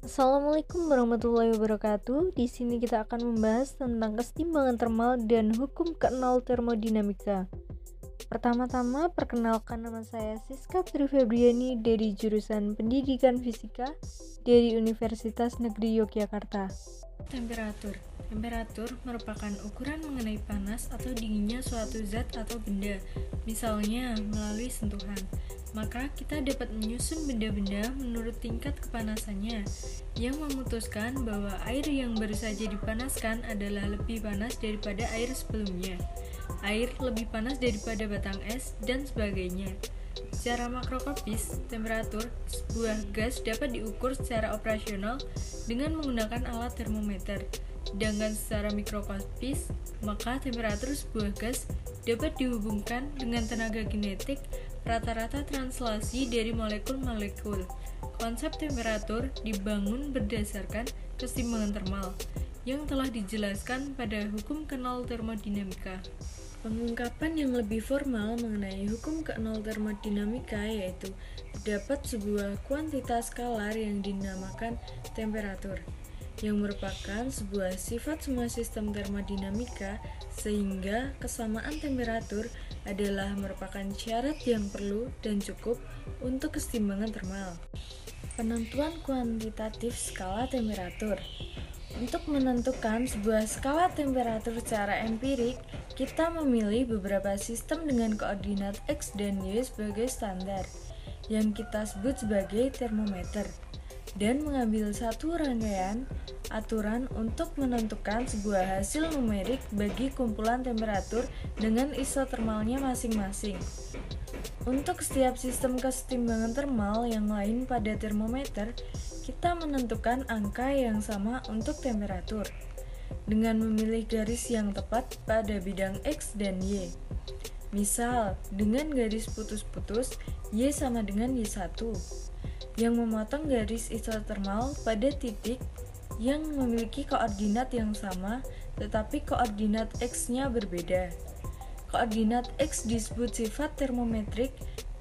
Assalamualaikum warahmatullahi wabarakatuh. Di sini kita akan membahas tentang kesetimbangan termal dan hukum ke-0 termodinamika. Pertama-tama, perkenalkan, nama saya Siska Putri Febriani dari jurusan Pendidikan Fisika dari Universitas Negeri Yogyakarta. Temperatur merupakan ukuran mengenai panas atau dinginnya suatu zat atau benda, misalnya melalui sentuhan. Maka kita dapat menyusun benda-benda menurut tingkat kepanasannya, yang memutuskan bahwa air yang baru saja dipanaskan adalah lebih panas daripada air sebelumnya, air lebih panas daripada batang es, dan sebagainya. Secara makroskopis, temperatur sebuah gas dapat diukur secara operasional dengan menggunakan alat termometer. Sedangkan secara mikroskopis, maka temperatur sebuah gas dapat dihubungkan dengan tenaga kinetik rata-rata translasi dari molekul-molekul. Konsep temperatur dibangun berdasarkan kesetimbangan termal yang telah dijelaskan pada hukum ke-0 termodinamika. Pengungkapan yang lebih formal mengenai hukum ke-0 termodinamika yaitu terdapat sebuah kuantitas skalar yang dinamakan temperatur, yang merupakan sebuah sifat semua sistem termodinamika, sehingga kesamaan temperatur adalah merupakan syarat yang perlu dan cukup untuk kesetimbangan termal. Penentuan kuantitatif skala temperatur. Untuk menentukan sebuah skala temperatur secara empirik, kita memilih beberapa sistem dengan koordinat X dan Y sebagai standar, yang kita sebut sebagai termometer, dan mengambil satu rangkaian aturan untuk menentukan sebuah hasil numerik bagi kumpulan temperatur dengan isotermalnya masing-masing. Untuk setiap sistem kesetimbangan termal yang lain pada termometer, kita menentukan angka yang sama untuk temperatur dengan memilih garis yang tepat pada bidang X dan Y. Misal, dengan garis putus-putus, Y sama dengan Y1, yang memotong garis isotermal pada titik yang memiliki koordinat yang sama, tetapi koordinat X-nya berbeda. Koordinat X disebut sifat termometrik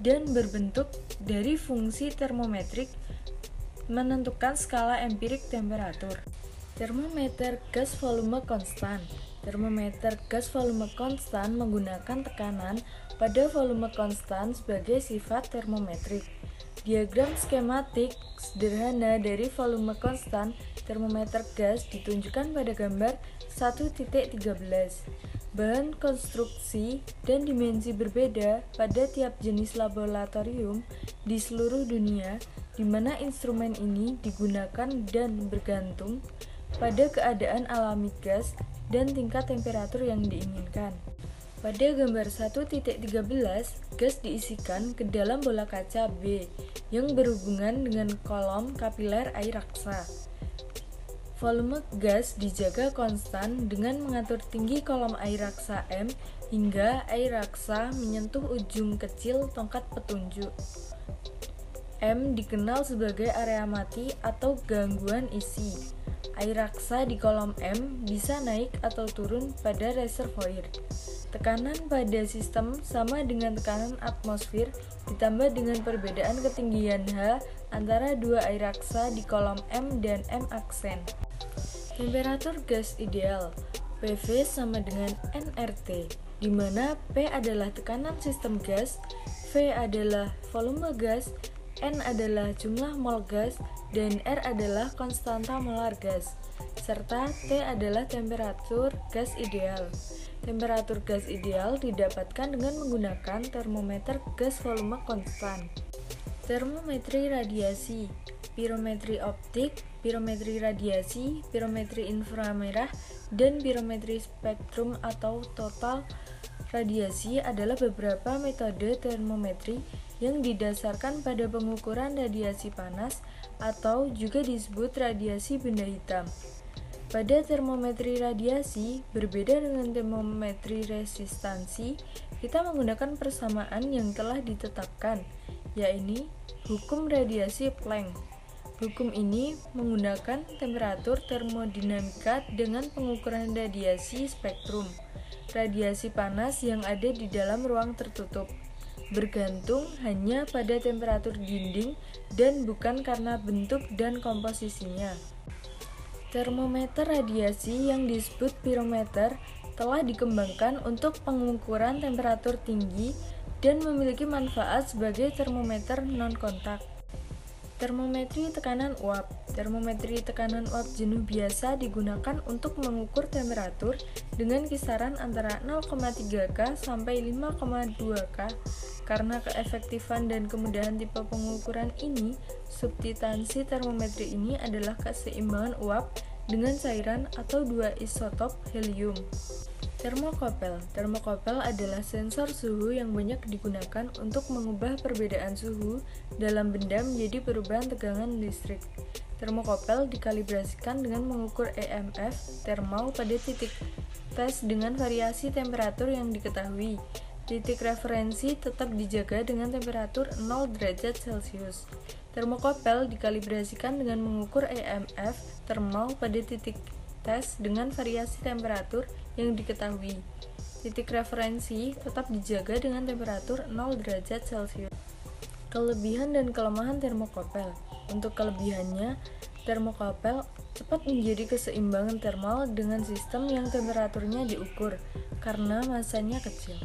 dan berbentuk dari fungsi termometrik menentukan skala empirik temperatur. Termometer gas volume konstan. Termometer gas volume konstan menggunakan tekanan pada volume konstan sebagai sifat termometrik. Diagram skematik sederhana dari volume konstan termometer gas ditunjukkan pada gambar 1.13. Bahan konstruksi dan dimensi berbeda pada tiap jenis laboratorium di seluruh dunia, di mana instrumen ini digunakan dan bergantung pada keadaan alami gas dan tingkat temperatur yang diinginkan. Pada gambar 1.13, gas diisikan ke dalam bola kaca B yang berhubungan dengan kolom kapiler air raksa. Volume gas dijaga konstan dengan mengatur tinggi kolom air raksa M hingga air raksa menyentuh ujung kecil tongkat petunjuk. M dikenal sebagai area mati atau gangguan isi. Air raksa di kolom M bisa naik atau turun pada reservoir. Tekanan pada sistem sama dengan tekanan atmosfer ditambah dengan perbedaan ketinggian H antara dua air raksa di kolom M dan M aksen. Temperatur gas ideal PV sama dengan nRT, di mana P adalah tekanan sistem gas, V adalah volume gas, N adalah jumlah mol gas, dan R adalah konstanta molar gas, serta T adalah temperatur gas ideal. Temperatur gas ideal didapatkan dengan menggunakan termometer gas volume konstan. Termometri radiasi, pirometri optik, pirometri radiasi, pirometri inframerah, dan pirometri spektrum atau total radiasi adalah beberapa metode termometri yang didasarkan pada pengukuran radiasi panas atau juga disebut radiasi benda hitam. Pada termometri radiasi, berbeda dengan termometri resistansi, kita menggunakan persamaan yang telah ditetapkan, yaitu hukum radiasi Planck. Hukum ini menggunakan temperatur termodinamika dengan pengukuran radiasi spektrum, radiasi panas yang ada di dalam ruang tertutup, bergantung hanya pada temperatur dinding dan bukan karena bentuk dan komposisinya. Termometer radiasi yang disebut pirometer telah dikembangkan untuk pengukuran temperatur tinggi dan memiliki manfaat sebagai termometer non-kontak. Termometri tekanan uap. Termometri tekanan uap jenuh biasa digunakan untuk mengukur temperatur dengan kisaran antara 0,3 K sampai 5,2 K. Karena keefektifan dan kemudahan tipe pengukuran ini, substansi termometri ini adalah keseimbangan uap dengan cairan atau dua isotop helium. Termokopel. Termokopel adalah sensor suhu yang banyak digunakan untuk mengubah perbedaan suhu dalam benda menjadi perubahan tegangan listrik. Termokopel dikalibrasikan dengan mengukur EMF thermal pada titik tes dengan variasi temperatur yang diketahui. Titik referensi tetap dijaga dengan temperatur 0 derajat Celcius. Termokopel dikalibrasikan dengan mengukur EMF thermal pada titik tes dengan variasi temperatur yang diketahui. Titik referensi tetap dijaga dengan temperatur 0 derajat Celcius. Kelebihan dan kelemahan termokopel. Untuk kelebihannya, termokopel cepat menjadi keseimbangan thermal dengan sistem yang temperaturnya diukur karena masanya kecil.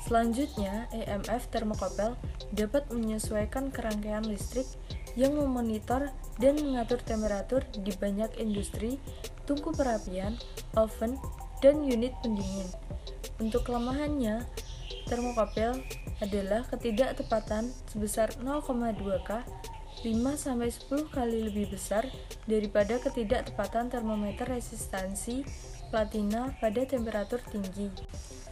Selanjutnya, EMF termokopel dapat menyesuaikan kerangkaian listrik yang memonitor dan mengatur temperatur di banyak industri, tungku perapian, oven, dan unit pendingin. Untuk kelemahannya, termokopel adalah ketidaktepatan sebesar 0,2 K, 5-10 kali lebih besar daripada ketidaktepatan termometer resistansi platina pada temperatur tinggi.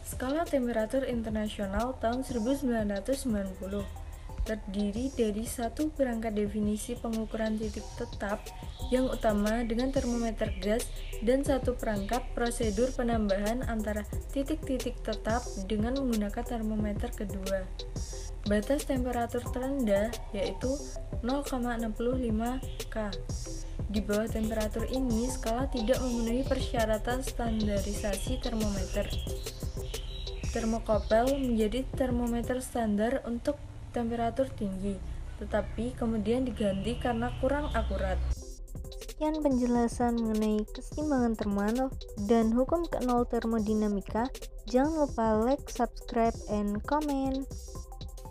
Skala Temperatur Internasional tahun 1990 terdiri dari satu perangkat definisi pengukuran titik tetap yang utama dengan termometer gas dan satu perangkat prosedur penambahan antara titik-titik tetap dengan menggunakan termometer kedua. Batas temperatur terendah yaitu 0,65 K. Di bawah temperatur ini, skala tidak memenuhi persyaratan standarisasi termometer. Termokopel menjadi termometer standar untuk temperatur tinggi, tetapi kemudian diganti karena kurang akurat. Sekian penjelasan mengenai keseimbangan thermal dan hukum ke-0 termodinamika. Jangan lupa like, subscribe, and comment.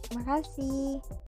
Terima kasih.